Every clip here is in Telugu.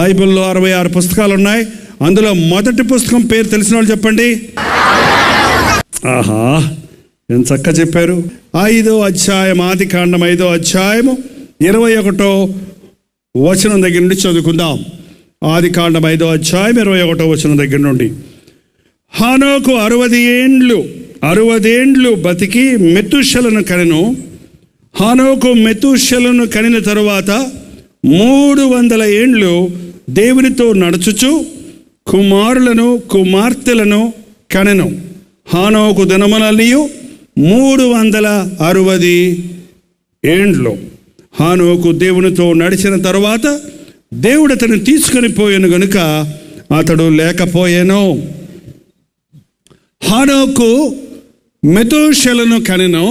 బైబిల్లో 66 పుస్తకాలు ఉన్నాయి. అందులో మొదటి పుస్తకం పేరు తెలిసిన వాళ్ళు చెప్పండి. ఆహా, ఎంత చక్కగా చెప్పారు. 5వ అధ్యాయం, ఆదికాండం 5వ అధ్యాయము 21వ వచనం దగ్గర నుండి చదువుకుందాం. ఆదికాండం 5వ అధ్యాయం 21వ వచనం దగ్గర నుండి. హనోకు 60 ఏండ్లు బతికి మెతూషెలను కనెను. హనోకు మెతూషెలను కనిన తరువాత 300 ఏండ్లు దేవునితో నడుచుచు కుమారులను కుమార్తెలను కనెను. హనోకు దినములనియు 360 ఏండ్లు. హనోకు దేవునితో నడిచిన తరువాత దేవుడు అతను తీసుకొని పోయాను గనుక అతడు లేకపోయాను. హనోకు మెతూషెలను కనెను.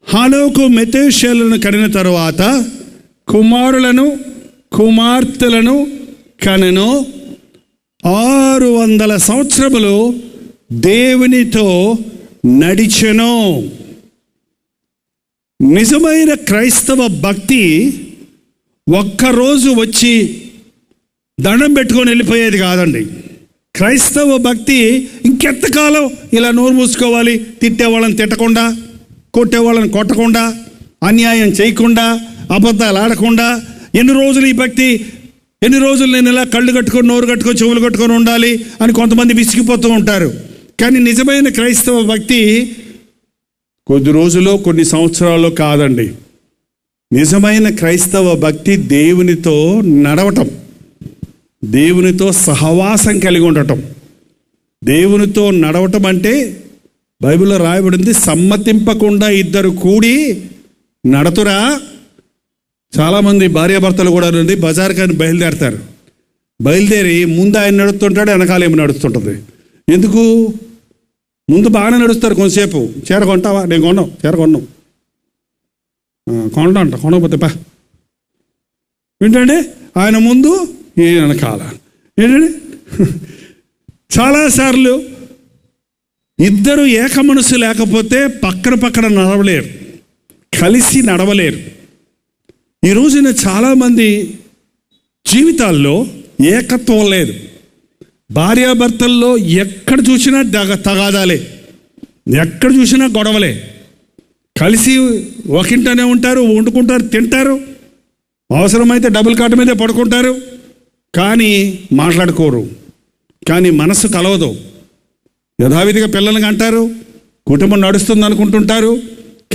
హనోకు మెతూషెలను కనిన తరువాత కుమారులను కుమార్తెలను కనెను. 600 సంవత్సరములు దేవునితో నడిచెను. నిజమైన క్రైస్తవ భక్తి ఒక్కరోజు వచ్చి దండం పెట్టుకొని వెళ్ళిపోయేది కాదండి. క్రైస్తవ భక్తి ఇంకెంతకాలం ఇలా నోరు మూసుకోవాలి? తిట్టేవాళ్ళని తిట్టకుండా, కొట్టేవాళ్ళని కొట్టకుండా, అన్యాయం చేయకుండా, అబద్ధాలు ఆడకుండా, ఎన్ని రోజులు ఈ భక్తి, ఎన్ని రోజులు నేను ఇలా కళ్ళు కట్టుకొని నోరు కట్టుకొని చెవులు కట్టుకొని ఉండాలి అని కొంతమంది విసిగిపోతూ ఉంటారు. కానీ నిజమైన క్రైస్తవ భక్తి కొద్ది రోజులో కొన్ని సంవత్సరాల్లో కాదండి. నిజమైన క్రైస్తవ భక్తి దేవునితో నడవటం, దేవునితో సహవాసం కలిగి ఉండటం. దేవునితో నడవటం అంటే బైబిల్లో రాయబడింది, సమ్మతింపకుండా ఇద్దరు కూడి నడతురా. చాలామంది భార్యాభర్తలు కూడా నుండి బజార్ కానీ బయలుదేరతారు. బయలుదేరి ముందు ఆయన నడుస్తుంటాడు, వెనకాల ఏమి నడుస్తుంటుంది. ఎందుకు? ముందు బాగానే నడుస్తారు కొంతసేపు. చీర కొంటావా? నేను కొన్నావు. చీర కొన్నావు, కొంటా అంట. కొనకపోతే పా ఏంటంటే ఆయన ముందు ఈయన వెనకాల. ఏంటంటే చాలాసార్లు ఇద్దరు ఏక మనసు లేకపోతే పక్కన నడవలేరు, కలిసి నడవలేరు. ఈ రోజున చాలామంది జీవితాల్లో ఏకత్వం లేదు. భార్యాభర్తల్లో ఎక్కడ చూసినా తగాదాలే, ఎక్కడ చూసినా గొడవలే. కలిసి ఒకింటనే ఉంటారు, వండుకుంటారు, తింటారు, అవసరమైతే డబుల్ కాట్ మీదే పడుకుంటారు, కానీ మాట్లాడుకోరు. కానీ మనసు కలవదు. యథావిధిగా పిల్లలకి అంటారు, కుటుంబం నడుస్తుంది అనుకుంటుంటారు,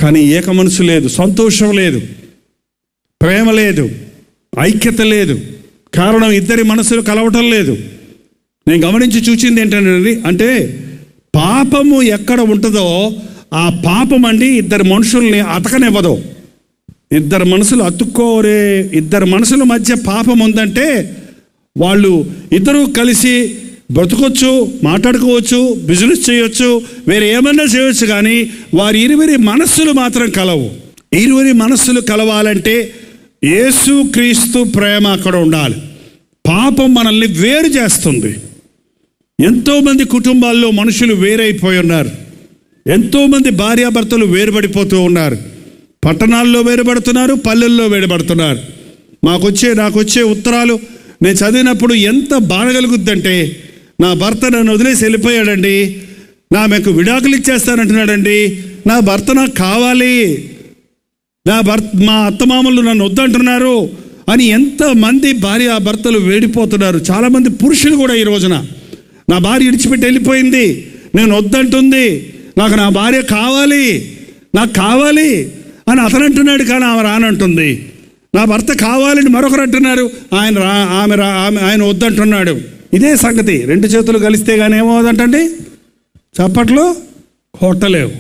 కానీ ఏక మనసు లేదు, సంతోషం లేదు, ప్రేమ లేదు, ఐక్యత లేదు. కారణం ఇద్దరి మనసులు కలవటం లేదు. నేను గమనించి చూసింది ఏంటంటే, అంటే పాపము ఎక్కడ ఉంటుందో ఆ పాపం అండి ఇద్దరు మనుషుల్ని అతకనివ్వదు. ఇద్దరు మనసులు అతుక్కోరే, ఇద్దరు మనసుల మధ్య పాపం ఉందంటే వాళ్ళు ఇద్దరు కలిసి బ్రతకొచ్చు, మాట్లాడుకోవచ్చు, బిజినెస్ చేయొచ్చు, వేరే ఏమన్నా చేయొచ్చు, కానీ వారి ఇరువురి మనస్సులు మాత్రం కలవు. ఇరువురి మనస్సులు కలవాలంటే యేసుక్రీస్తు ప్రేమ అక్కడ ఉండాలి. పాపం మనల్ని వేరు చేస్తుంది. ఎంతోమంది కుటుంబాల్లో మనుషులు వేరైపోయి ఉన్నారు. ఎంతోమంది భార్యాభర్తలు వేరుపడిపోతూ ఉన్నారు. పట్టణాల్లో వేరుపడుతున్నారు, పల్లెల్లో వేరుపడుతున్నారు. నాకొచ్చే ఉత్తరాలు నేను చదివినప్పుడు ఎంత బాధ కలుగుద్దంటే, నా భర్త నన్ను వదిలేసి వెళ్ళిపోయాడండి, నాకు విడాకులు ఇచ్చేస్తానంటున్నాడండి, నా భర్త నాకు కావాలి, మా అత్తమామలు నన్ను వద్దంటున్నారు అని ఎంతమంది భార్యాభర్తలు వేడిపోతున్నారు. చాలామంది పురుషులు కూడా ఈ రోజున నా భార్య విడిచిపెట్టి వెళ్ళిపోయింది, నేను వద్దంటుంది, నాకు నా భార్య కావాలి, నాకు కావాలి అని అతను అంటున్నాడు, కానీ ఆమె రానంటుంది. నా భర్త కావాలని మరొకరు అంటున్నారు, ఆయన వద్దంటున్నాడు. ఇదే సంగతి. రెండు చేతులు కలిస్తే కానీ ఏమవుదంటండి, చప్పట్లు కొట్టలేవు.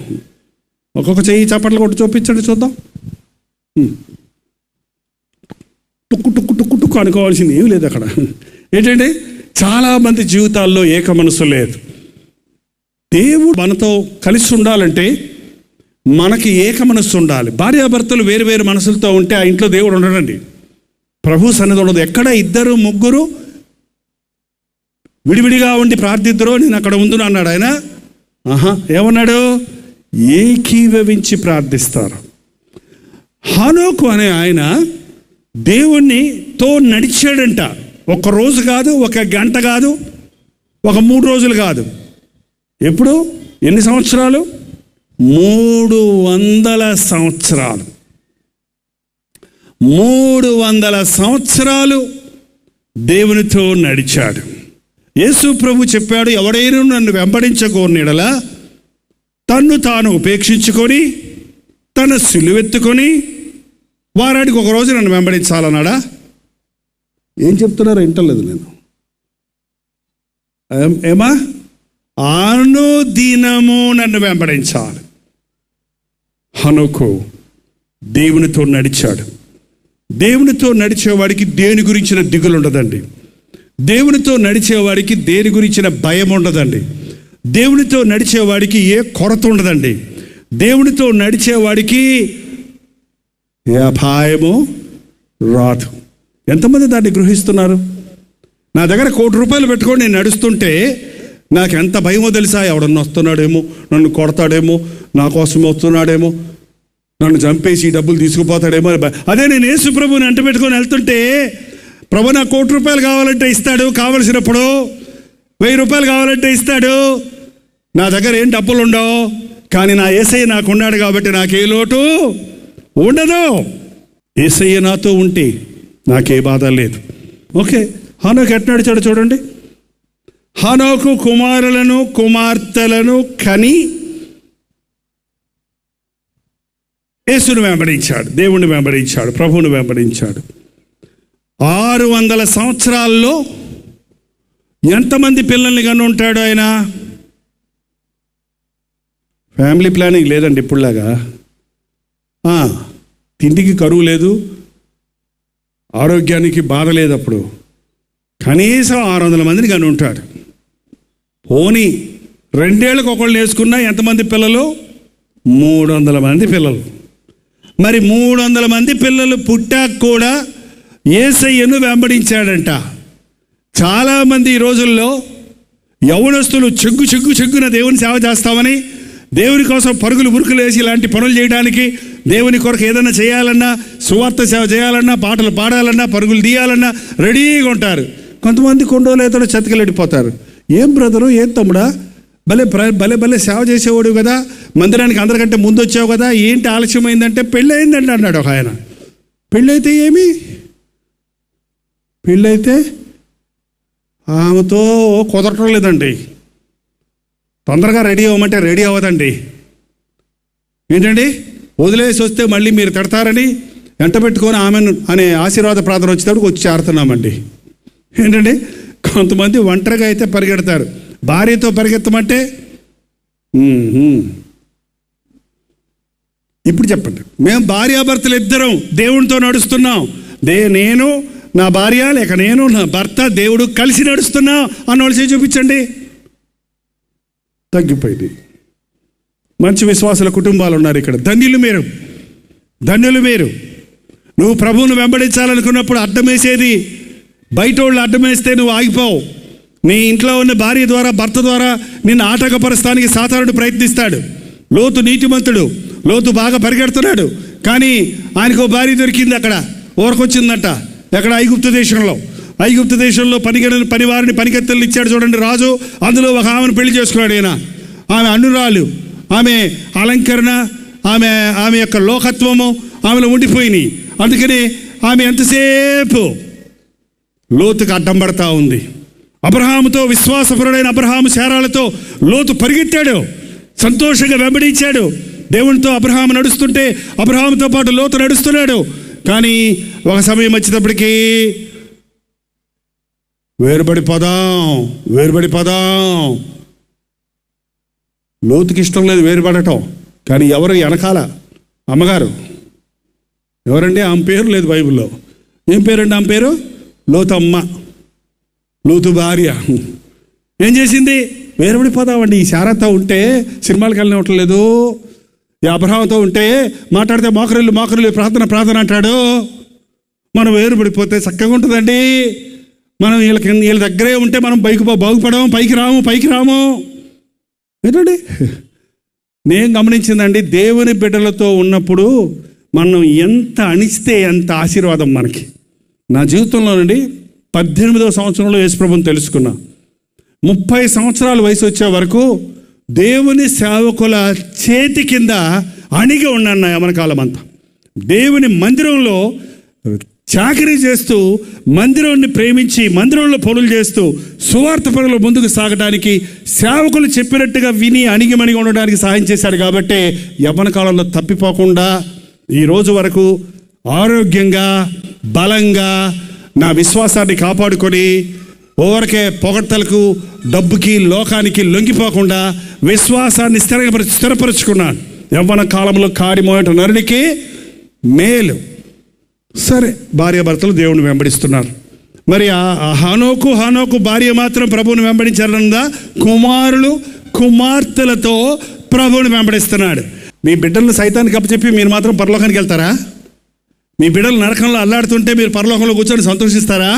ఒక్కొక్క చెయ్యి చప్పట్లు కొట్టి చూపించండి చూద్దాం. టుక్కు టుక్కు టుక్కు టుక్కు అనుకోవాల్సింది ఏమి లేదు అక్కడ. ఏంటంటే చాలామంది జీవితాల్లో ఏక మనసు లేదు. దేవుడు మనతో కలిసి ఉండాలంటే మనకి ఏక మనస్సు ఉండాలి. భార్యాభర్తలు వేరు వేరు మనసులతో ఉంటే ఆ ఇంట్లో దేవుడు ఉండడండి, ప్రభు సన్నిధి ఉండదు. ఎక్కడ ఇద్దరు ముగ్గురు విడివిడిగా ఉండి ప్రార్థిద్దరో నేను అక్కడ ఉందును అన్నాడు ఆయన. ఏమన్నాడు? ఏకీభవించి ప్రార్థిస్తారు. హనోకు అనే ఆయన దేవునితో నడిచాడంట. ఒక రోజు కాదు, ఒక గంట కాదు, ఒక 3 రోజులు కాదు. ఎప్పుడు? ఎన్ని సంవత్సరాలు? 300 సంవత్సరాలు. 300 సంవత్సరాలు దేవునితో నడిచాడు. యేసు ప్రభు చెప్పాడు, ఎవడైనా నన్ను వెంబడించగోరినెడల తన్ను తాను ఉపేక్షించుకొని తన సిలువెత్తుకొని వారానికి ఒక రోజు నన్ను వెంబడించాలన్నాడా? ఏం చెప్తున్నారో వింటలేదు నేను. ఏమా? అనుదినము నన్ను వెంబడించాలి. హనోకు దేవునితో నడిచాడు. దేవునితో నడిచేవాడికి దేని గురించిన దిగులు ఉండదండి. దేవునితో నడిచేవాడికి దేని గురించిన భయం ఉండదండి. దేవునితో నడిచేవాడికి ఏ కొరత ఉండదండి. దేవునితో నడిచేవాడికి ఏ అపాయము రాదు. ఎంతమంది దాన్ని గ్రహిస్తున్నారు? నా దగ్గర ₹1,00,00,000 పెట్టుకొని నేను నడుస్తుంటే నాకు ఎంత భయమో తెలుసా? ఎవడన్నా వస్తున్నాడేమో, నన్ను కొడతాడేమో, నా కోసం వస్తున్నాడేమో, నన్ను చంపేసి డబ్బులు తీసుకుపోతాడేమో. అదే నేను యేసు ప్రభుని అంట పెట్టుకొని వెళ్తుంటే, ప్రభు నాకు ₹1,00,00,000 కావాలంటే ఇస్తాడు, కావలసినప్పుడు ₹1,000 కావాలంటే ఇస్తాడు. నా దగ్గర ఏం డబ్బులు ఉండవు, కానీ నా యేసయ్య నాకు ఉన్నాడు కాబట్టి నాకే లోటు ఉండదు. యేసయ్య నాతో ఉంటే నాకే బాధ లేదు. ఓకే, హనోకు ఎట్లా నడిచాడు చూడండి. హనోకు కుమారులను కుమార్తెలను కని యేసును వెంబడించాడు, దేవుణ్ణి వెంబడించాడు, ప్రభువుని వెంబడించాడు. 600 సంవత్సరాల్లో ఎంతమంది పిల్లల్ని కను ఉంటాడు ఆయన? ఫ్యామిలీ ప్లానింగ్ లేదండి ఇప్పుడులాగా. తిండికి కరువు లేదు, ఆరోగ్యానికి బాధ లేదు. అప్పుడు కనీసం 600 మందిని కను ఉంటాడు. పోనీ 2 ఏళ్ళకు ఒకళ్ళు వేసుకున్నా ఎంతమంది పిల్లలు? 300 మంది పిల్లలు. మరి 300 మంది పిల్లలు పుట్టాక కూడా యేసయ్యను వెంబడించాడంట. చాలామంది ఈ రోజుల్లో యవ్వనస్తులు చెగ్గున దేవుని సేవ చేస్తామని, దేవుని కోసం పరుగులు ఉరుకులు వేసి ఇలాంటి పనులు చేయడానికి, దేవుని కొరకు ఏదైనా చేయాలన్నా, సువార్త సేవ చేయాలన్నా, పాటలు పాడాలన్నా, పరుగులు తీయాలన్నా రెడీగా ఉంటారు. కొంతమంది కొండోలు ఏదో చతికిలెడిపోతారు. ఏం బ్రదరు, ఏం తమ్ముడా, భలే సేవ చేసేవాడు కదా, మందిరానికి అందరికంటే ముందు వచ్చావు కదా, ఏంటి ఆలస్యమైందంటే పెళ్ళి అయిందండి అన్నాడు ఒక ఆయన. పెళ్ళైతే ఏమి? పెళ్ళైతే ఆమెతో కుదరటం లేదండి. తొందరగా రెడీ అవ్వమంటే రెడీ అవ్వదండి. ఏంటండి, వదిలేసి వస్తే మళ్ళీ మీరు తిడతారని వెంట పెట్టుకొని ఆమెను అనే ఆశీర్వాద ప్రార్థన వచ్చేటప్పుడు వచ్చి చేరుతున్నామండి. ఏంటండి, కొంతమంది ఒంటరిగా అయితే పరిగెడతారు, భార్యతో పరిగెత్తమంటే ఇప్పుడు చెప్పండి, మేము భార్యాభర్తలు ఇద్దరం దేవునితో నడుస్తున్నాం, నేను నా భార్య లేక నేను నా భర్త దేవుడు కలిసి నడుస్తున్నాం అన్నవాళ్ళు చేసి చూపించండి. తగ్గిపోయింది. మంచి విశ్వాసుల కుటుంబాలు ఉన్నారు ఇక్కడ. ధన్యులు మీరు. నువ్వు ప్రభువును వెంబడించాలనుకున్నప్పుడు అడ్డం వేసేది బయట వాళ్ళు అడ్డం వేస్తే నువ్వు ఆగిపోవు. నీ ఇంట్లో ఉన్న భార్య ద్వారా, భర్త ద్వారా నిన్ను ఆటంకపరచడానికి సాతానుడు ప్రయత్నిస్తాడు. లోతు నీతిమంతుడు, లోతు బాగా పరిగెడుతున్నాడు, కానీ ఆయనకు భార్య దొరికింది, అక్కడ ఊరకొచ్చిందంట. ఎక్కడ? ఐగుప్తు దేశంలో పనివారిని పనికెత్తలు ఇచ్చాడు చూడండి రాజు. అందులో ఒక ఆమెను పెళ్లి చేసుకున్నాడు ఆయన. ఆమె అన్నురాలు, ఆమె అలంకరణ, ఆమె యొక్క లోకత్వము ఆమెలో ఉండిపోయినాయి. అందుకని ఆమె ఎంతసేపు లోతుకు అడ్డం పడతా ఉంది. అబ్రహాముతో, విశ్వాసపరుడైన అబ్రహాము శారాలతో లోతు పరిగెత్తాడు, సంతోషంగా వెంబడించాడు. దేవునితో అబ్రహాము నడుస్తుంటే అబ్రహాముతో పాటు లోతు నడుస్తున్నాడు. కానీ ఒక సమయం వచ్చేటప్పటికీ వేరుపడిపోదాం. లోతుకి ఇష్టం లేదు వేరుపడటం, కానీ ఎవరు వెనకాల? అమ్మగారు. ఎవరండి? ఆమె పేరు లేదు బైబిల్లో. ఏం పేరండి ఆమె పేరు? లోతమ్మ, లోతు భార్య. ఏం చేసింది? వేరుపడిపోదామండి. ఈ శారతో ఉంటే సినిమాలకు వెళ్ళినవటం లేదు, ఈ అబ్రహాంతో ఉంటే మాట్లాడితే మోకరిల్లు ప్రార్థన అంటాడు. మనం వేరుపడిపోతే చక్కగా ఉంటుందండి. మనం వీళ్ళ దగ్గరే ఉంటే మనం బాగుపడము, పైకి రాము. ఏంటండి, నేను గమనించిందండి, దేవుని బిడ్డలతో ఉన్నప్పుడు మనం ఎంత అణిస్తే ఎంత ఆశీర్వాదం మనకి. నా జీవితంలోనండి 18వ సంవత్సరంలో యేసుప్రభుని తెలుసుకున్నా. 30 సంవత్సరాల వయసు వచ్చే వరకు దేవుని సేవకుల చేతి కింద అణిగి ఉన్నాను నా యమనకాలం అంతా. దేవుని మందిరంలో చాకరీ చేస్తూ, మందిరాన్ని ప్రేమించి, మందిరంలో పనులు చేస్తూ, సువార్త పనులు ముందుకు సాగడానికి, సేవకులు చెప్పినట్టుగా విని అణిగిమణిగి ఉండడానికి సహాయం చేశాడు. కాబట్టి యవ్వన కాలంలో తప్పిపోకుండా ఈ రోజు వరకు ఆరోగ్యంగా, బలంగా నా విశ్వాసాన్ని కాపాడుకొని, ఓవరకే పొగడ్తలకు, డబ్బుకి, లోకానికి లొంగిపోకుండా విశ్వాసాన్ని స్థిరపరుచుకున్నాను. యవ్వన కాలంలో కారిమోయట నరునికి మేలు. సరే, భార్యాభర్తలు దేవుని వెంబడిస్తున్నారు. మరి ఆ హనోకు భార్య మాత్రం ప్రభువుని వెంబడించారన్నదా? కుమారులు కుమార్తెలతో ప్రభువుని వెంబడిస్తున్నాడు. మీ బిడ్డలను సైతానికి అప్పచెప్పి మీరు మాత్రం పరలోకానికి వెళ్తారా? మీ బిడ్డలు నరకంలో అల్లాడుతుంటే మీరు పరలోకంలో కూర్చొని సంతోషిస్తారా?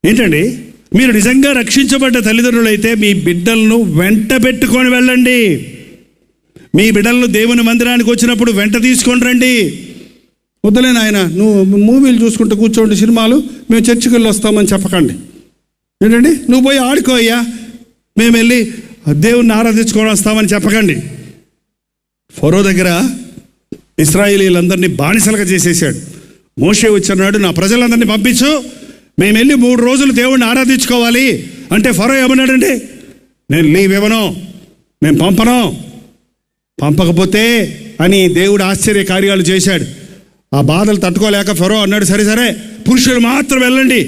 ఏంటండి, మీరు నిజంగా రక్షించబడ్డ తల్లిదండ్రులు అయితే మీ బిడ్డలను వెంట పెట్టుకొని వెళ్ళండి. మీ బిడ్డలను దేవుని మందిరానికి వచ్చినప్పుడు వెంట తీసుకొని రండి. వద్దులే నాయన, నువ్వు మూవీలు చూసుకుంటూ కూర్చోండి, సినిమాలు, మేము చర్చికి వెళ్ళి వస్తామని చెప్పకండి. ఏంటండి, నువ్వు పోయి ఆడుకో అయ్యా, మేము వెళ్ళి దేవుణ్ణి ఆరాధించుకొని వస్తామని చెప్పకండి. ఫరో దగ్గర ఇశ్రాయేలీలందరినీ బానిసలుగా చేసేసాడు. మోషే వచ్చన్నాడు, నా ప్రజలందరినీ పంపించు, మేము వెళ్ళి 3 రోజులు దేవుణ్ణి ఆరాధించుకోవాలి అంటే ఫరో ఏమన్నాడండి? నేను లీవ్ ఇవ్వను, నేను పంపకపోతే అని దేవుడు ఆశ్చర్య కార్యాలు చేశాడు. ఆ బాధలు తట్టుకోలేక ఫరో అన్నాడు, సరే పురుషులు మాత్రం వెళ్ళండి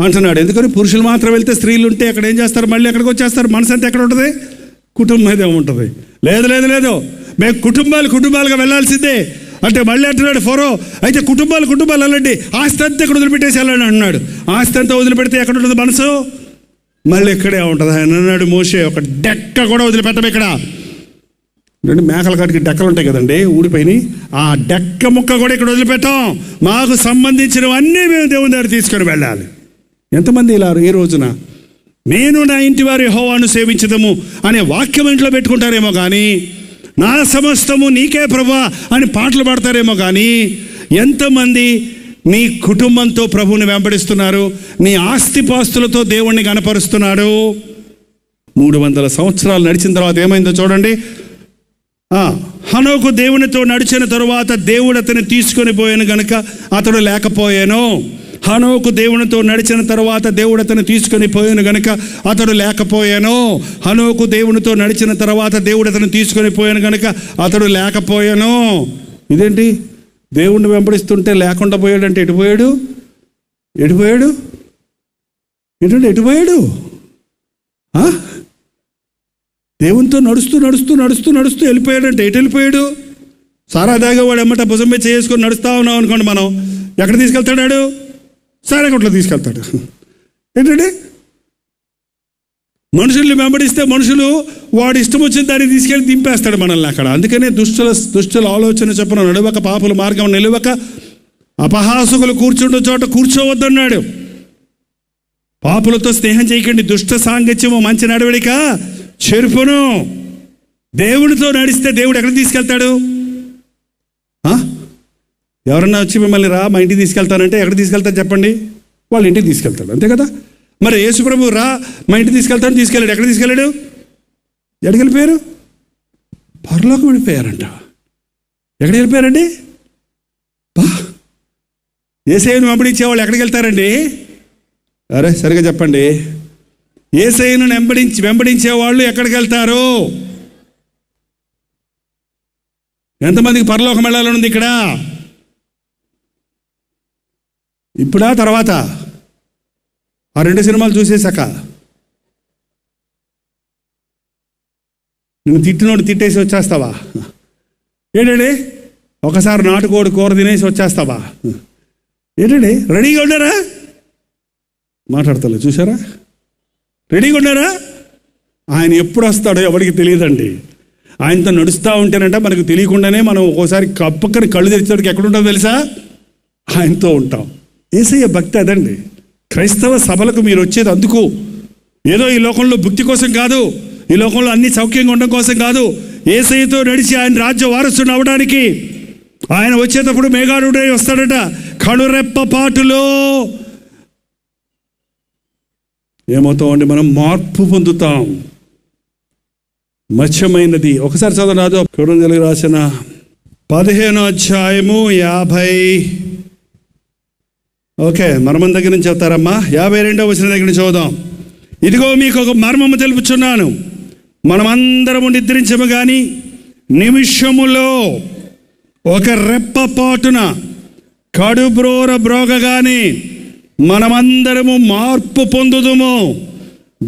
అంటున్నాడు. ఎందుకని? పురుషులు మాత్రం వెళ్తే స్త్రీలు ఉంటే అక్కడ ఏం చేస్తారు? మళ్ళీ ఎక్కడికి వచ్చేస్తారు. మనసు అంతా ఎక్కడ ఉంటుంది? కుటుంబం మీద ఉంటుంది. లేదు, మేము కుటుంబాలుగా వెళ్ళాల్సిందే అంటే మళ్ళీ అంటున్నాడు ఫరో, అయితే కుటుంబాలు వెళ్ళండి, ఆస్తి అంతా ఇక్కడ వదిలిపెట్టేసి వెళ్ళండి అంటున్నాడు. ఆస్తి అంతా వదిలిపెడితే ఎక్కడ ఉంటుంది మనసు? మళ్ళీ ఇక్కడే ఉంటుంది. ఆయన అన్నాడు, మోషే ఒక డెక్క కూడా వదిలిపెట్టం ఇక్కడ. మేకల కాటికి డెక్కలు ఉంటాయి కదండి, ఊడిపోయినాయి. ఆ డెక్క ముక్క కూడా ఇక్కడ వదిలిపెట్టాం. మాకు సంబంధించినవన్నీ మేము దేవుని దగ్గర తీసుకొని వెళ్ళాలి. ఎంతమంది ఇలా ఈ రోజున నేను నా ఇంటి వారి యెహోవాను సేవించదము అనే వాక్యం ఇంట్లో పెట్టుకుంటారేమో కానీ, నా సమస్తము నీకే ప్రభువా అని పాటలు పాడతారేమో కానీ, ఎంతమంది నీ కుటుంబంతో ప్రభువుని వెంబడిస్తున్నారు? నీ ఆస్తిపాస్తులతో దేవుణ్ణి గణపరుస్తున్నాడు. 300 సంవత్సరాలు నడిచిన తర్వాత ఏమైందో చూడండి. హనోకు దేవునితో నడిచిన తరువాత దేవుడు అతన్ని తీసుకొని పోయాను గనుక అతడు లేకపోయాను. హనోకు దేవునితో నడిచిన తరువాత దేవుడు అతను తీసుకొని పోయాను గనుక అతడు లేకపోయాను. హనోకు దేవునితో నడిచిన తర్వాత దేవుడు అతను తీసుకొని పోయాను గనుక అతడు లేకపోయాను. ఇదేంటి? దేవుణ్ణి వెంబడిస్తుంటే లేకుండా పోయాడంటే ఎటు పోయాడు? ఏంటంటే ఎటు పోయాడు? దేవునితో నడుస్తూ వెళ్ళిపోయాడంటే ఎటు వెళ్ళిపోయాడు? సారా దాగేవాడు ఎమ్మట భుజం మీద చేసుకొని నడుస్తూ ఉన్నాం అనుకోండి, మనం ఎక్కడ తీసుకెళ్తాడు? సారా కొట్లో తీసుకెళ్తాడు. ఏంటంటే మనుషుల్ని వెంబడిస్తే మనుషులు వాడు ఇష్టం వచ్చిన దాన్ని తీసుకెళ్ళి దింపేస్తాడు మనల్ని అక్కడ. అందుకనే దుష్టుల ఆలోచన చొప్పున నడవక, పాపుల మార్గం నిలవక, అపహాసకులు కూర్చుండే చోట కూర్చోవద్దన్నాడు. పాపులతో స్నేహం చేయకండి, దుష్ట సాంగత్యము మంచి నడవడిక చెరుపును. దేవుడితో నడిస్తే దేవుడు ఎక్కడ తీసుకెళ్తాడు? ఎవరన్నా వచ్చి మిమ్మల్ని రా మా ఇంటికి తీసుకెళ్తానంటే ఎక్కడ తీసుకెళ్తారు చెప్పండి? వాళ్ళ ఇంటికి తీసుకెళ్తాడు, అంతే కదా. మరి యేసుప్రభు రా మా ఇంటికి తీసుకెళ్ళాడు. ఎక్కడ తీసుకెళ్ళాడు? ఎక్కడికి వెళ్ళిపోయారు? పరలోకం వెళ్ళిపోయారంట. ఎక్కడికి వెళ్ళిపోయారండి? యేసయ్యను వెంబడించే వాళ్ళు ఎక్కడికి వెళ్తారండి? అరే సరిగా చెప్పండి. యేసయ్యను వెంబడించే వాళ్ళు ఎక్కడికి వెళ్తారు? ఎంతమందికి పరలోకం వెళ్ళాలని ఉంది ఇక్కడ? ఇప్పుడా తర్వాత? ఆ 2 సినిమాలు చూసేశాక నువ్వు తిట్టినోడు తిట్టేసి వచ్చేస్తావా? ఏంటండి ఒకసారి నాటుకోడి కూర తినేసి వచ్చేస్తావా? ఏంటండి రెడీగా ఉన్నారా? మాట్లాడతలే, చూసారా? రెడీగా ఉన్నారా? ఆయన ఎప్పుడు వస్తాడో ఎవరికి తెలియదండి. ఆయనతో నడుస్తూ ఉంటేనంట మనకు తెలియకుండానే మనం ఒక్కోసారి కప్పక్కని కళ్ళు తెరిచేవాడికి ఎక్కడుంటుందో తెలుసా? ఆయనతో ఉంటాం. యేసయ్య భక్తి అదండి. క్రైస్తవ సభలకు మీరు వచ్చేది అందుకు. ఏదో ఈ లోకంలో భక్తి కోసం కాదు, ఈ లోకంలో అన్ని సౌఖ్యంగా ఉండడం కోసం కాదు. యేసయ్యతో నడిచి ఆయన రాజ్య వారసుని అవడానికి. ఆయన వచ్చేటప్పుడు మేఘారుడై వస్తాడట. కనురెప్ప పాటులో ఏమవుతామండి? మనం మార్పు పొందుతాం. మత్స్యమైనది ఒకసారి చదవరాదు. కొరింథీయులకు రాసిన 15వ అధ్యాయము 50. ఓకే, మర్మం దగ్గర నుంచి చెప్తారమ్మా. 52వ వచనం దగ్గర నుంచి చదువుదాం. ఇదిగో మీకు ఒక మర్మము తెలుపుచున్నాను, మనమందరము నిద్రించము గాని నిమిషములో ఒక రెప్పపాటున కడుబ్రోర బ్రోగగాని మనమందరము మార్పు పొందుదుము.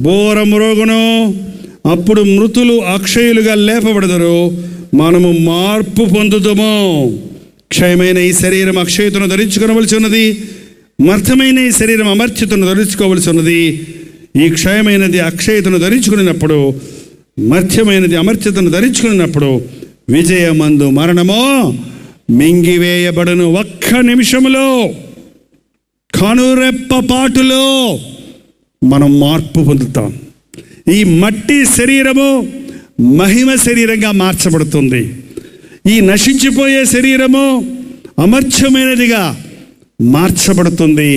బోర మ్రోగును, అప్పుడు మృతులు అక్షయులుగా లేపబడదురు, మనము మార్పు పొందుదుము. క్షయమైన ఈ శరీరం అక్షయతను ధరించుకోవలసి ఉన్నది, మర్త్యమైన ఈ శరీరం అమర్త్యతను ధరించుకోవలసి ఉన్నది. ఈ క్షయమైనది అక్షయతను ధరించుకున్నప్పుడు, మర్త్యమైనది అమర్త్యతను ధరించుకున్నప్పుడు విజయమందు మరణమో మింగివేయబడును. ఒక్క నిమిషములో, కనురెప్పపాటులో మనం మార్పు పొందుతాం. ఈ మట్టి శరీరము మహిమ శరీరంగా మార్చబడుతుంది. ఈ నశించిపోయే శరీరము అమర్త్యమైనదిగా మార్చబడుతుంది.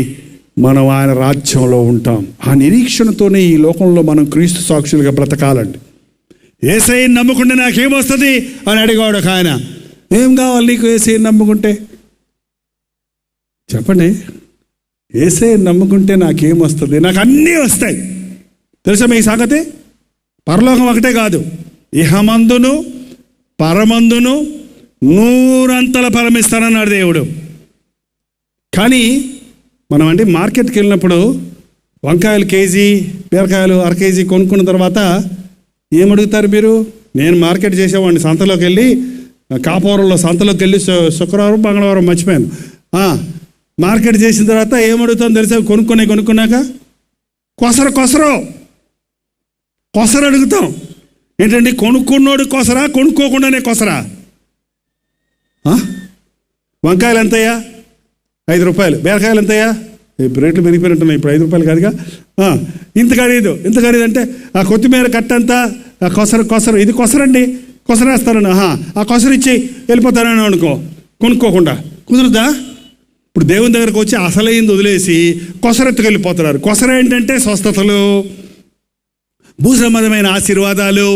మనం ఆయన రాజ్యంలో ఉంటాం. ఆ నిరీక్షణతోనే ఈ లోకంలో మనం క్రీస్తు సాక్షులుగా బ్రతకాలండి. యేసయ్యను నమ్ముకుంటే నాకేమొస్తుంది అని అడిగాడు ఒక ఆయన. ఏం కావాలి నీకు యేసయ్యను నమ్ముకుంటే? చెప్పండి. యేసయ్యను నమ్ముకుంటే నాకేమొస్తుంది? నాకు అన్నీ వస్తాయి. తెలుసా మీ సంగతి? పరలోకం ఒకటే కాదు, ఇహమందును పరమందును 100 ఫలమిస్తానన్నాడు దేవుడు. కానీ మనం అంటే మార్కెట్కి వెళ్ళినప్పుడు వంకాయలు కేజీ, బీరకాయలు అర కేజీ కొనుక్కున్న తర్వాత ఏమడుగుతారు మీరు? నేను మార్కెట్ చేసేవాడిని, సంతలోకి వెళ్ళి, కాపురంలో సంతలోకి వెళ్ళి శుక్రవారం మంగళవారం మర్చిపోయాను. మార్కెట్ చేసిన తర్వాత ఏమడుగుతాం తెలుసా? కొనుక్కున్నాక కొసర అడుగుతాం. ఏంటండి? కొనుక్కున్నోడు కొసరా, కొనుక్కోకుండానే కొసరా? వంకాయలు ఎంతయ్యా? 5 రూపాయలు. బీరకాయలు ఎంతయ్యా? రేట్లు పెరిగిపోయినట్టున్నాయి, ఇప్పుడు 5 రూపాయలు కాదుగా. ఇంత ఖరీదు అంటే ఆ కొత్తిమీర కట్టంతా కొసరు ఇది కొసరండి, కొసరేస్తానని ఆ కొసరు ఇచ్చి వెళ్ళిపోతానని అనుకో, కొనుక్కోకుండా. కుదురుదా? ఇప్పుడు దేవుని దగ్గరకు వచ్చి అసలైంది వదిలేసి కొసరెత్తుకు వెళ్ళిపోతున్నారు. కొసర ఏంటంటే స్వస్థతలు, భూ సంబంధమైన ఆశీర్వాదాలు,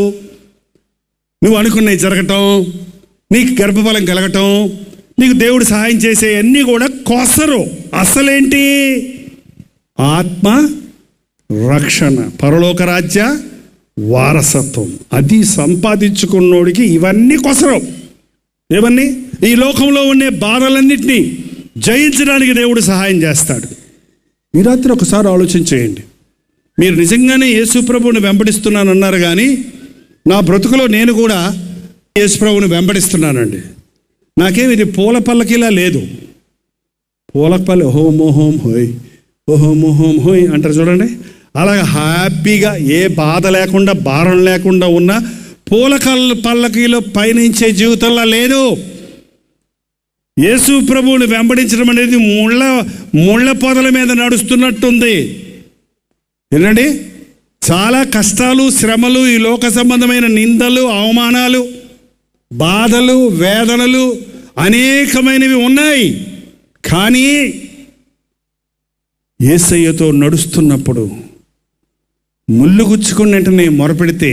నువ్వు అనుకున్నవి జరగటం, నీకు గర్భఫలం కలగటం, నీకు దేవుడు సహాయం చేసే అన్నీ కూడా కొసరు. అసలేంటి? ఆత్మ రక్షణ, పరలోక రాజ్య వారసత్వం. అది సంపాదించుకున్నోడికి ఇవన్నీ కొసరు. ఏమన్నీ? ఈ లోకంలో ఉండే బాధలన్నింటినీ జయించడానికి దేవుడు సహాయం చేస్తాడు. ఈ రాత్రి ఒకసారి ఆలోచన చేయండి. మీరు నిజంగానే యేసుప్రభువుని వెంబడిస్తున్నానన్నారు, కానీ నా బ్రతుకులో నేను కూడా యేసుప్రభువుని వెంబడిస్తున్నానండి. నాకేమి ఇది పూల పల్లకిలా లేదు. పూలపల్లి ఓహోమ్ ఓహోమ్ హోయ్, ఓహోమ్ ఓహోమ్ హోయ్ అంటారు చూడండి. అలాగే హ్యాపీగా ఏ బాధ లేకుండా, భారం లేకుండా ఉన్న పూల పల్లకీలో పయనించే జీవితంలో లేదు. యేసు ప్రభువుని వెంబడించడం అనేది ముళ్ళ పొదల మీద నడుస్తున్నట్టుంది. ఏంటండి? చాలా కష్టాలు, శ్రమలు, ఈ లోక సంబంధమైన నిందలు, అవమానాలు, బాధలు, వేదనలు అనేకమైనవి ఉన్నాయి. కానీ యేసయ్యతో నడుస్తున్నప్పుడు ముళ్ళు గుచ్చుకున్న వెంటనే మొరపెడితే,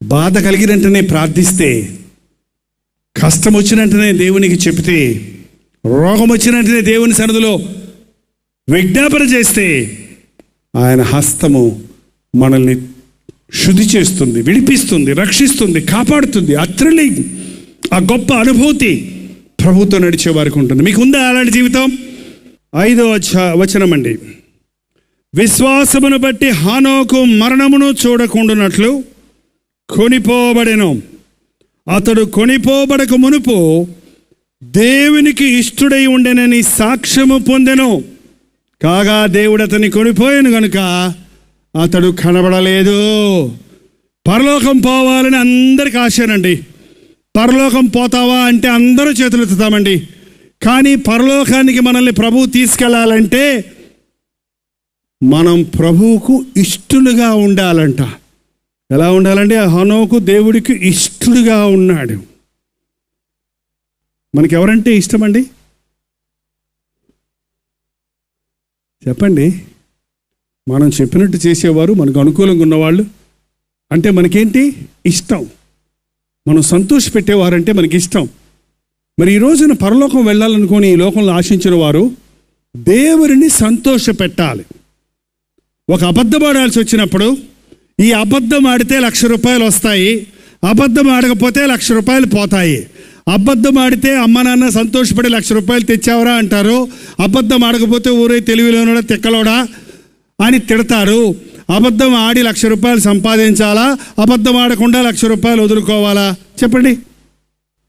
బాధ కలిగిన వెంటనే ప్రార్థిస్తే, కష్టం వచ్చిన వెంటనే దేవునికి చెప్తే, రోగం వచ్చిన వెంటనే దేవుని సన్నిధిలో విజ్ఞాపన చేస్తే, ఆయన హస్తము మనల్ని శుద్ధి చేస్తుంది, విడిపిస్తుంది, రక్షిస్తుంది, కాపాడుతుంది. అత్రలి ఆ గొప్ప అనుభూతి ప్రభుతో నడిచే వారికి ఉంటుంది. మీకు ఉందా అలాంటి జీవితం? 5వ వచనం అండి. విశ్వాసమును బట్టి హానోకు మరణమును చూడకుండానట్లు కొనిపోబడెను. అతడు కొనిపోబడక మునుపు దేవునికి ఇష్టుడై ఉండెనని సాక్ష్యము పొందెను. కాగా దేవుడు అతన్ని కొనిపోయాను కనుక అతడు కనబడలేదు. పరలోకం పోవాలని అందరికి ఆశనండి. పరలోకం పోతావా అంటే అందరూ చేతులు ఎత్తుతామండి. కానీ పరలోకానికి మనల్ని ప్రభువు తీసుకెళ్లాలంటే మనం ప్రభువుకు ఇష్టలుగా ఉండాలంట. ఎలా ఉండాలంటే హనోకు దేవుడికి ఇష్టడుగా ఉన్నాడు. మనకి ఎవరంటే ఇష్టమండి? చెప్పండి. మనం చెప్పినట్టు చేసేవారు, మనకు అనుకూలంగా ఉన్నవాళ్ళు అంటే మనకేంటి ఇష్టం, మనం సంతోష పెట్టేవారంటే మనకి ఇష్టం. మరి ఈ రోజున పరలోకం వెళ్ళాలనుకొని ఈ లోకంలో ఆశించిన వారు దేవుడిని సంతోష పెట్టాలి. ఒక అబద్ధం ఆడాల్సి వచ్చినప్పుడు ఈ అబద్ధం ఆడితే 1,00,000 రూపాయలు వస్తాయి, అబద్ధం ఆడకపోతే 1,00,000 రూపాయలు పోతాయి. అబద్ధం ఆడితే అమ్మ నాన్న సంతోషపడి 1,00,000 రూపాయలు తెచ్చావరా అంటారు. అబద్ధం ఆడకపోతే ఊరే తెలివిలోనోడా తిక్కలోడా అని తిడతారు. అబద్ధం ఆడి 1,00,000 రూపాయలు సంపాదించాలా, అబద్ధం ఆడకుండా 1,00,000 రూపాయలు వదులుకోవాలా? చెప్పండి.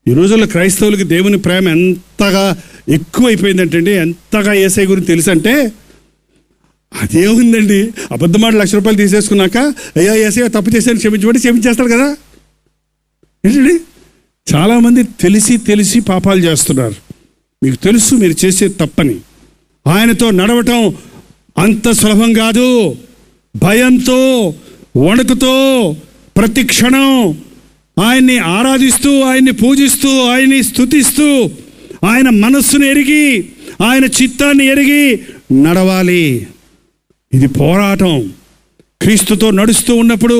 ఈ రోజుల్లో క్రైస్తవులకి దేవుని ప్రేమ ఎంతగా ఎక్కువైపోయిందంటే, ఎంతగా యేసయ్య గురించి తెలుసంటే, అదేముందండి, అబద్ధం ఆడి 1,00,000 రూపాయలు తీసేసుకున్నాక అయ్యా యేసయ్య తప్పు చేశాను క్షమించబడి క్షమించేస్తాడు కదా. ఏంటండి, చాలామంది తెలిసి పాపాలు చేస్తున్నారు. మీకు తెలుసు మీరు చేసే తప్పని. ఆయనతో నడవటం అంత సులభం కాదు. భయంతో, వణుకుతో, ప్రతి క్షణం ఆయన్ని ఆరాధిస్తూ, ఆయన్ని పూజిస్తూ, ఆయన్ని స్తుతిస్తూ, ఆయన మనస్సును ఎరిగి, ఆయన చిత్తాన్ని ఎరిగి నడవాలి. ఇది పోరాటం. క్రీస్తుతో నడుస్తూ ఉన్నప్పుడు,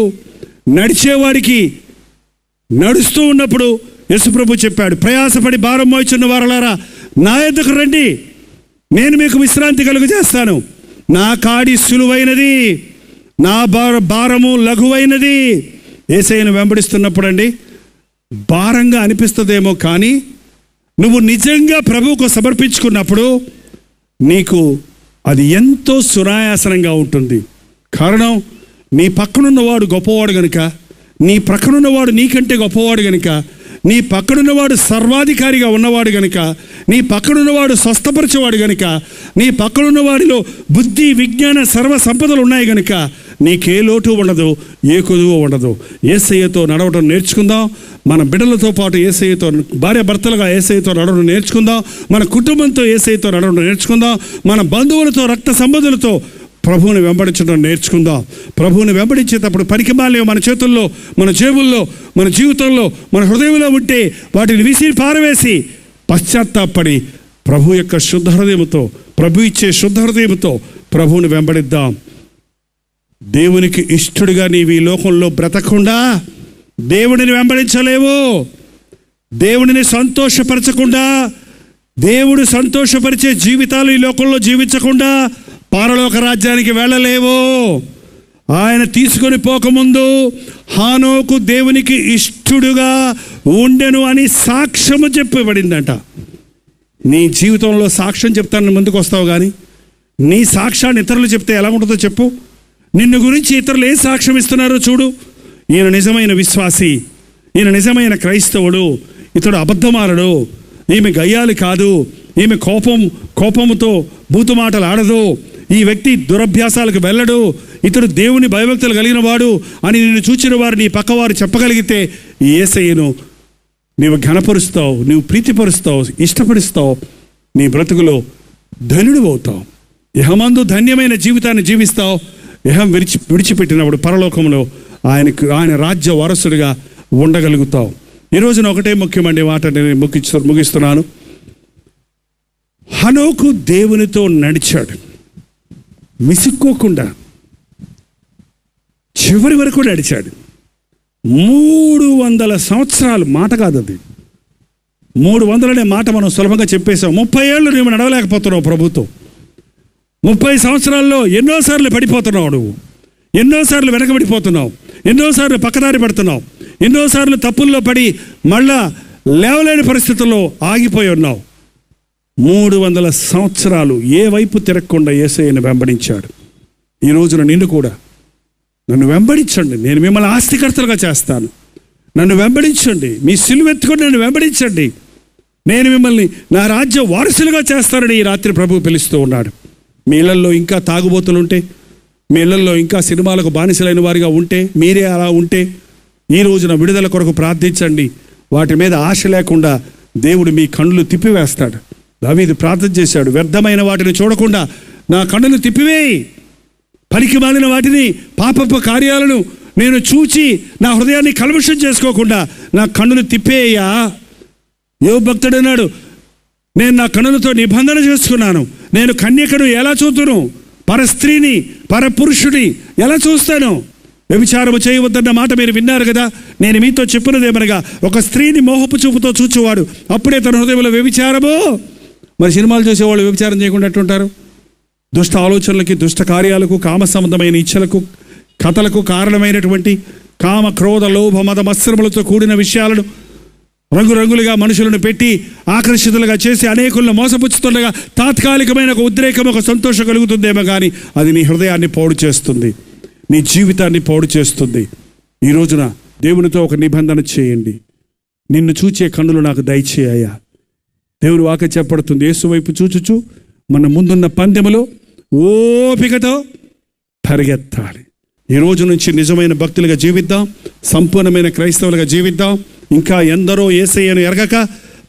నడుస్తూ ఉన్నప్పుడు యేసుప్రభు చెప్పాడు, ప్రయాసపడి భారం మోయుచున్న వారలారా నా యొద్దకు రండి, నేను మీకు విశ్రాంతి కలుగజేస్తాను. నా కాడి సులువైనది, నా భారము లఘువైనది. యేసయ్యను వెంబడిస్తున్నప్పుడు అండి భారంగా అనిపిస్తుందేమో, కానీ నువ్వు నిజంగా ప్రభువుకు సమర్పించుకున్నప్పుడు నీకు అది ఎంతో సునాయాసనంగా ఉంటుంది. కారణం, నీ పక్కనున్నవాడు గొప్పవాడు గనుక, నీ ప్రక్కనున్నవాడు నీకంటే గొప్పవాడు గనుక, నీ పక్కనున్నవాడు సర్వాధికారిగా ఉన్నవాడు గనుక, నీ పక్కనున్నవాడు స్వస్థపరిచేవాడు గనుక, నీ పక్కనున్నవాడిలో బుద్ధి విజ్ఞాన సర్వ సంపదలు ఉన్నాయి గనుక నీకే లోటు ఉండదు, ఏ కొదువు ఉండదు. యేసయ్యతో నడవడం నేర్చుకుందాం. మన బిడ్డలతో పాటు యేసయ్యతో, భార్య భర్తలుగా యేసయ్యతో నడవడం నేర్చుకుందాం. మన కుటుంబంతో యేసయ్యతో నడవడం నేర్చుకుందాం. మన బంధువులతో, రక్త సంబంధులతో ప్రభువుని వెంబడించడం నేర్చుకుందాం. ప్రభువుని వెంబడించేటప్పుడు పనికిమాలిన మన చేతుల్లో, మన జేబుల్లో, మన జీవితంలో, మన హృదయంలో ఉంటే వాటిని విసిరి పారవేసి పశ్చాత్తాపడి ప్రభు యొక్క శుద్ధ హృదయంతో, ప్రభు ఇచ్చే శుద్ధ హృదయంతో ప్రభువుని వెంబడిద్దాం. దేవునికి ఇష్టడుగా నీవు ఈ లోకంలో బ్రతకకుండా దేవుడిని వెంబడించలేవు. దేవుడిని సంతోషపరచకుండా, దేవుడు సంతోషపరిచే జీవితాలు ఈ లోకంలో జీవించకుండా పరలోక రాజ్యానికి వెళ్ళలేవు. ఆయన తీసుకొని పోకముందు హానోకు దేవునికి ఇష్టడుగా ఉండెను అని సాక్ష్యము చెప్పబడిందంట. నీ జీవితంలో సాక్ష్యం చెప్తాను ముందుకు వస్తావు, కానీ నీ సాక్ష్యాన్ని ఇతరులు చెప్తే ఎలా ఉంటుందో చెప్పు. నిన్ను గురించి ఇతరులు ఏ సాక్ష్యం ఇస్తున్నారో చూడు. ఈయన నిజమైన విశ్వాసి, ఈయన నిజమైన క్రైస్తవుడు, ఇతడు అబద్ధమాలడు, ఈమె గయ్యాలి కాదు, ఈమె కోపముతో బూతుమాటలు ఆడదు, ఈ వ్యక్తి దురభ్యాసాలకు వెళ్ళడు, ఇతడు దేవుని భయభక్తులు కలిగిన వాడు అని నిన్ను చూచిన వారు, నీ పక్కవారు చెప్పగలిగితే ఈ యేసయ్యను నీవు ఘనపరుస్తావు, నీవు ప్రీతిపరుస్తావు, ఇష్టపరుస్తావు. నీ బ్రతుకులో ధన్యుడు అవుతావు. ఇహమందు ధన్యమైన జీవితాన్ని జీవిస్తావు. ఇహం విడిచిపెట్టినప్పుడు పరలోకంలో ఆయన రాజ్య వారసుడిగా ఉండగలుగుతావు. ఈ రోజున ఒకటే ముఖ్యమండి మాట నేను ముగిస్తున్నాను. హనోకు దేవునితో నడిచాడు, విసుక్కోకుండా చివరి వరకు నడిచాడు. 300 సంవత్సరాలు, మాట కాదు అది, 300 అనే మాట మనం సులభంగా చెప్పేశాం. 30 ఏళ్ళు నువ్వు నడవలేకపోతున్నావు ప్రభుత్వం. 30 సంవత్సరాల్లో ఎన్నోసార్లు పడిపోతున్నావు, నువ్వు ఎన్నోసార్లు వెనకబడిపోతున్నావు, ఎన్నోసార్లు పక్కదారి పడుతున్నావు, ఎన్నోసార్లు తప్పుల్లో పడి మళ్ళా లేవలేని పరిస్థితుల్లో ఆగిపోయి ఉన్నావు. 300 సంవత్సరాలు ఏ వైపు తిరగకుండా యేసయ్యను వెంబడించాడు. ఈ రోజున నిన్ను కూడా, నన్ను వెంబడించండి, నేను మిమ్మల్ని ఆస్తికర్తలుగా చేస్తాను, నన్ను వెంబడించండి, మీ సిలువెత్తుకొని నన్ను వెంబడించండి, నేను మిమ్మల్ని నా రాజ్య వారసులుగా చేస్తానని ఈ రాత్రి ప్రభువు పిలుస్తూ ఉన్నాడు. మీ ఇళ్లల్లో ఇంకా తాగుబోతులుంటే, మీ ఇళ్లల్లో ఇంకా సినిమాలకు బానిసలైన వారిగా ఉంటే, మీరే అలా ఉంటే ఈ రోజున విడుదల కొరకు ప్రార్థించండి. వాటి మీద ఆశ లేకుండా దేవుడు మీ కన్నులు తిప్పివేస్తాడు. దావీదు ప్రార్థన చేశాడు, వ్యర్థమైన వాటిని చూడకుండా నా కన్నులు తిప్పివేయి, పనికి మాలిన వాటిని, పాపపు కార్యాలను నేను చూచి నా హృదయాన్ని కల్మషం చేసుకోకుండా నా కన్నులు తిప్పేయ్యా. యోబు భక్తుడు అన్నాడు, నేను నా కన్నులతో నిబంధన చేసుకున్నాను, నేను కన్యకను ఎలా చూతును, పరస్త్రీని పరపురుషుడి ఎలా చూస్తాను? వ్యభిచారము చేయవద్దన్న మాట మీరు విన్నారు కదా. నేను మీతో చెప్పినదేమనగా, ఒక స్త్రీని మోహపు చూపుతో చూచువాడు అప్పుడే తన హృదయంలో వ్యభిచారము. మరి సినిమాలు చూసేవాళ్ళు వ్యభిచారం చేయకుండా ఎట్టుంటారు? దుష్ట ఆలోచనలకి, దుష్ట కార్యాలకు, కామ సంబంధమైన ఇచ్చలకు, కథలకు కారణమైనటువంటి కామ, క్రోధ, లోభ, మద, మత్సరములతో కూడిన విషయాలను రంగురంగులుగా మనుషులను పెట్టి ఆకర్షితులుగా చేసి అనేకులను మోసపుచ్చుతుండగా తాత్కాలికమైన ఒక ఉద్రేకం, ఒక సంతోషం కలుగుతుందేమో కానీ అది నీ హృదయాన్ని పాడు చేస్తుంది, నీ జీవితాన్ని పాడు చేస్తుంది. ఈ రోజున దేవునితో ఒక నిబంధన చేయండి. నిన్ను చూచే కన్నులు నాకు దయచేయ్యా. దేవుని వాక్యం చెప్పబడుతుంది, యేసు వైపు చూచుచు మన ముందున్న పందెములో ఓపికతో పరిగెత్తాలి. ఈ రోజు నుంచి నిజమైన భక్తులుగా జీవిద్దాం, సంపూర్ణమైన క్రైస్తవులుగా జీవిద్దాం. ఇంకా ఎందరో యేసయ్యను ఎరగక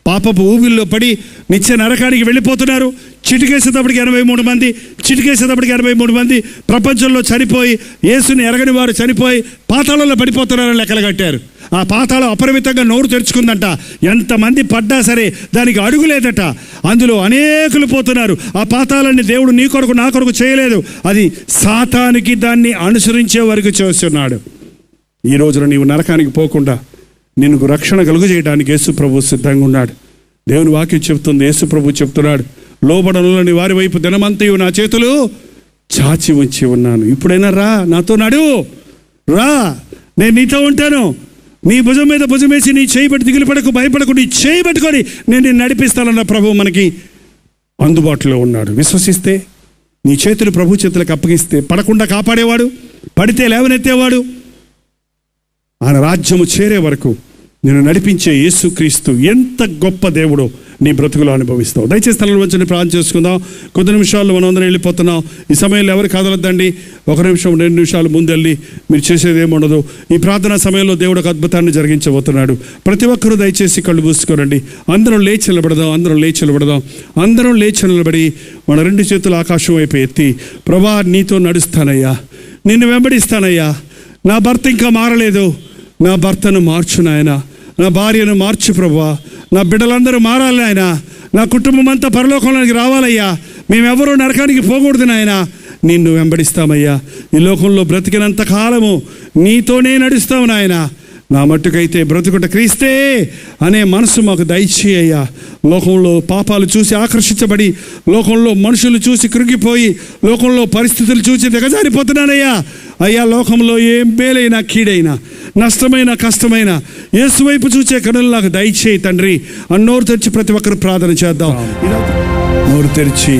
పాపపు ఊబిల్లో పడి నిత్య నరకానికి వెళ్ళిపోతున్నారు. చిటికేసేటప్పటికి 83 మంది, చిటికేసేటప్పటికి 83 మంది ప్రపంచంలో చనిపోయి, యేసుని ఎరగని వారు చనిపోయి పాతాళంలో పడిపోతున్నారని లెక్కలు కట్టారు. ఆ పాతాళం అపరిమితంగా నోరు తెరుచుకుందంట. ఎంతమంది పడ్డా సరే దానికి అడుగు లేదట. అందులో అనేకులు పోతున్నారు. ఆ పాతాళాన్ని దేవుడు నీ కొరకు నా కొరకు చేయలేదు, అది సాతానికి దాన్ని అనుసరించే వరకు చేస్తున్నాడు. ఈ రోజున నీవు నరకానికి పోకుండా నిన్ను రక్షణ కలుగజేయడానికి యేసు ప్రభు సిద్ధంగా ఉన్నాడు. దేవుని వాక్యం చెప్తుంది, యేసు ప్రభు చెప్తున్నాడు, లోబడనులని వారి వైపు దినమంతయు నా చేతులు చాచి ఉంచి ఉన్నాను. ఇప్పుడైనా రా, నాతో నడువు, రా, నేను నీతో ఉంటాను. నీ భుజం మీద భుజం వేసి నీ చేయబట్టి దిగులు పడకు, భయపడకు, నీ చేయబట్టుకొని నేను నిన్ను నడిపిస్తానన్న ప్రభు మనకి అందుబాటులో ఉన్నాడు. విశ్వసిస్తే నీ చేతులు ప్రభు చేతులకు అప్పగిస్తే పడకుండా కాపాడేవాడు, పడితే లేవనెత్తేవాడు, ఆయన రాజ్యము చేరే వరకు నేను నడిపించే యేసుక్రీస్తు ఎంత గొప్ప దేవుడో నీ బ్రతుకులో అనుభవిస్తావు. దయచేసి తలలు వంచండి, ప్రార్థన చేసుకుందాం. కొద్ది నిమిషాల్లో మనం అందరం వెళ్ళిపోతున్నాం. ఈ సమయంలో ఎవరు కదలొద్దండి. 1 నిమిషం 2 నిమిషాలు ముందెళ్ళి మీరు చేసేది ఏముండదు. ఈ ప్రార్థనా సమయంలో దేవుడు ఒక అద్భుతాన్ని జరిగించబోతున్నాడు. ప్రతి ఒక్కరూ దయచేసి కళ్ళు మూసుకోరండి. అందరం లేచి నిలబడదాం, అందరం లేచి నిలబడదాం. అందరం లేచి నిలబడి మన 2 చేతులు ఆకాశం వైపు ఎత్తి, ప్రభా నీతో నడుస్తానయ్యా, నిన్ను వెంబడిస్తానయ్యా, నా భర్త ఇంకా మారలేదు, నా భర్తను మార్చు నాయన, నా భార్యను మార్చు ప్రభువా, నా బిడ్డలందరూ మారాలి నాయన, నా కుటుంబం అంతా పరలోకంలోకి రావాలయ్యా, మేమెవరూ నరకానికి పోకూడదు నాయన, నిన్ను వెంబడిస్తామయ్యా. ఈ లోకంలో బ్రతికినంత కాలము నీతోనే నడుస్తావు నాయన. నా మట్టుకైతే బ్రతుకుట క్రీస్తే అనే మనసు మాకు దయచేయ్యా. లోకంలో పాపాలు చూసి ఆకర్షించబడి, లోకంలో మనుషులు చూసి కృంగిపోయి, లోకంలో పరిస్థితులు చూసి దిగజారిపోతున్నానయ్యా. అయ్యా, లోకంలో ఏం మేలైనా కీడైనా, నష్టమైన కష్టమైన యేసు వైపు చూచే కనులు నాకు దయచేయి తండ్రి. నోరు తెరిచి ప్రతి ఒక్కరు ప్రార్థన చేద్దాం. నోరు తెరిచి,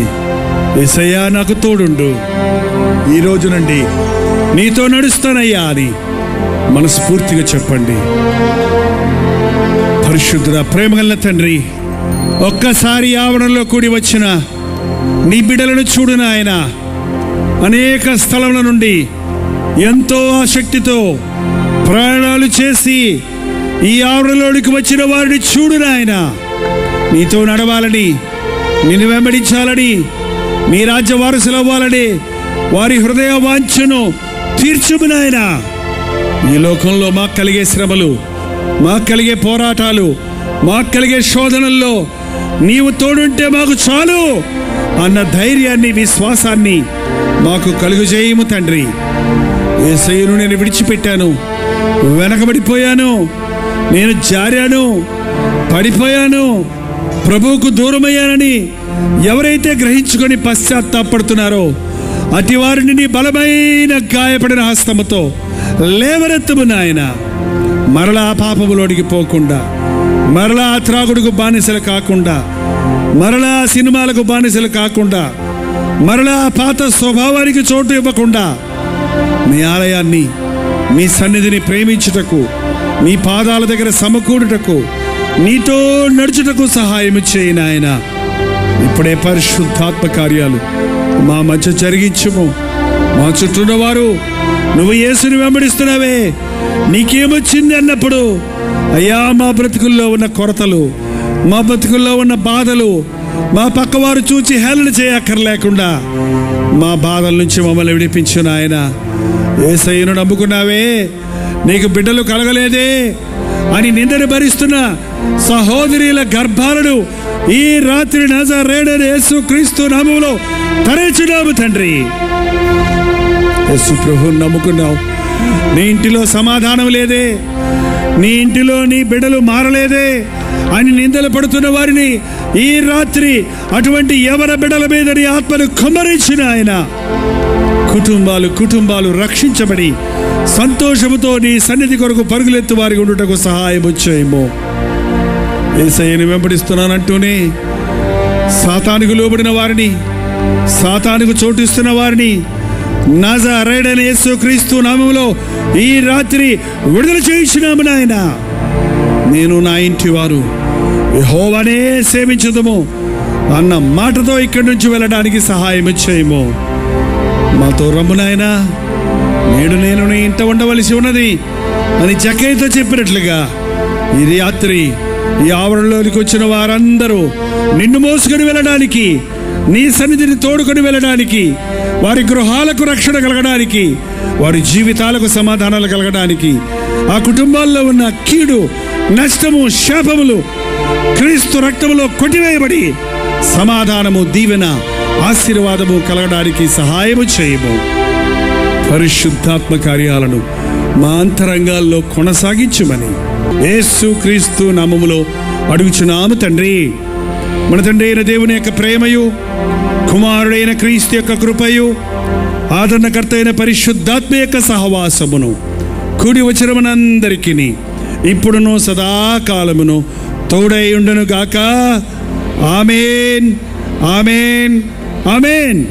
యేసయ్యా నాకు తోడుండు, ఈ రోజు నుండి నీతో నడుస్తానయ్యా అని మనస్ఫూర్తిగా చెప్పండి. పరిశుద్ధుడా, ప్రేమగల తండ్రి, ఒక్కసారి ఆవరణలో కూడి వచ్చిన నీ బిడ్డలను చూడు నాయన. అనేక స్థలముల నుండి ఎంతో ఆసక్తితో ప్రయాణాలు చేసి ఈ ఆవరణలోనికి వచ్చిన వారిని చూడు నాయన. నీతో నడవాలని, నిన్ను వెంబడించాలని, నీ రాజ్య వారసులు అవ్వాలని వారి హృదయ వాంఛను తీర్చుము నాయన. ఈ లోకంలో మాకు కలిగే శ్రమలు, మాకు కలిగే పోరాటాలు, మాకు కలిగే శోధనల్లో నీవు తోడుంటే మాకు చాలు అన్న ధైర్యాన్ని, విశ్వాసాన్ని మాకు కలుగజేయము తండ్రి. యేసయ్యను నేను విడిచిపెట్టాను, వెనకబడిపోయాను, నేను జారాను, పడిపోయాను, ప్రభువుకు దూరమయ్యానని ఎవరైతే గ్రహించుకొని పశ్చాత్తాపడుతున్నారో అతి వారిని నీ బలమైన గాయపడిన హస్తముతో లేవనెత్తము నాయన. మరలా పాపములోనికి పోకుండా, మరలా త్రాగుడుకు బానిసలు కాకుండా, మరలా సినిమాలకు బానిసలు కాకుండా, మరలా పాత స్వభావానికి చోటు ఇవ్వకుండా మీ ఆలయాన్ని, మీ సన్నిధిని ప్రేమించుటకు, నీ పాదాల దగ్గర సమకూడుటకు, నీతో నడుచుటకు సహాయం చేయి నాయన. ఇప్పుడే పరిశుద్ధాత్మ కార్యాలు మా మధ్య జరిగించుము. మా చుట్టూన్న వారు నువ్వు యేసుని వెంబడిస్తున్నావే, నీకేమొచ్చింది అన్నప్పుడు అయ్యా, మా బ్రతుకుల్లో ఉన్న కొరతలు, మా బ్రతుకుల్లో ఉన్న బాధలు మా పక్కవారు చూచి హేళన చేయక్కర్లేకుండా మా బాధల నుంచి మమ్మల్ని విడిపించు నాయన. యేసయ్యను నమ్ముకున్నావే, నీకు బిడ్డలు కలగలేదే అని నిందను భరిస్తున్న సహోదరుల గర్భాలను ఈ రాత్రి నజరేయుడైన యేసుక్రీస్తు నామములో తెరచున్నాము తండ్రి. యేసు ప్రభువుని నమ్ముకున్నావు, నీ ఇంటిలో సమాధానం లేదే, నీ ఇంటిలో నీ బిడ్డలు మారలేదే అని నిందలు పడుతున్న వారిని ఈ రాత్రి అటువంటి యవన బిడ్డల మీద నీ ఆత్మను కుమ్మరించిన ఆయన కుటుంబాలు రక్షించబడి సంతోషముతో నీ సన్నిధి కొరకు పరుగులెత్తు వారికి ఉండుటకు సహాయం వచ్చేమో. యేసయ్యను వెంబడిస్తున్నానంటూనే సాతానుకు లోబడిన వారిని, సాతానుకు చోటిస్తున్న వారిని నజరేయుడైన యేసుక్రీస్తు నామములో ఈ రాత్రి విడుదల చేయించినాము నాయన. నేను నా ఇంటి వారు యెహోవానే సేవించుదుము అన్న మాటతో ఇక్కడి నుంచి వెళ్ళడానికి సహాయం చేయము. మాతో రమ్ము నాయనా, నేడు నేను నీ ఇంట ఉండవలసి ఉన్నది అని జక్కయ్యతో చెప్పినట్లుగా ఈ రాత్రి ఈ ఆవరణలోనికి వచ్చిన వారందరూ నిన్ను మోసుకొని వెళ్ళడానికి, నీ సన్నిధిని తోడుకొని వెళ్ళడానికి, వారి గృహాలకు రక్షణ కలగడానికి, వారి జీవితాలకు సమాధానాలు కలగడానికి, ఆ కుటుంబాల్లో ఉన్న కీడు, నష్టము, శాపములు క్రీస్తు రక్తములో కొట్టివేయబడి సమాధానము, దీవెన, ఆశీర్వాదము కలగడానికి సహాయము చేయము. పరిశుద్ధాత్మ కార్యాలను మా అంతరంగాల్లో కొనసాగించుమని యేసు క్రీస్తు నామములో అడుగుచున్నాము తండ్రి. మన తండ్రి అయిన దేవుని యొక్క ప్రేమయు, కుమారుడైన క్రీస్తు యొక్క కృపయు, ఆదరణకర్త అయిన పరిశుద్ధాత్మ యొక్క సహవాసమును కూడి వచ్చిన మనందరికీ ఇప్పుడును సదాకాలమును తోడై ఉండును గాక. ఆమేన్, ఆమేన్, ఆమేన్.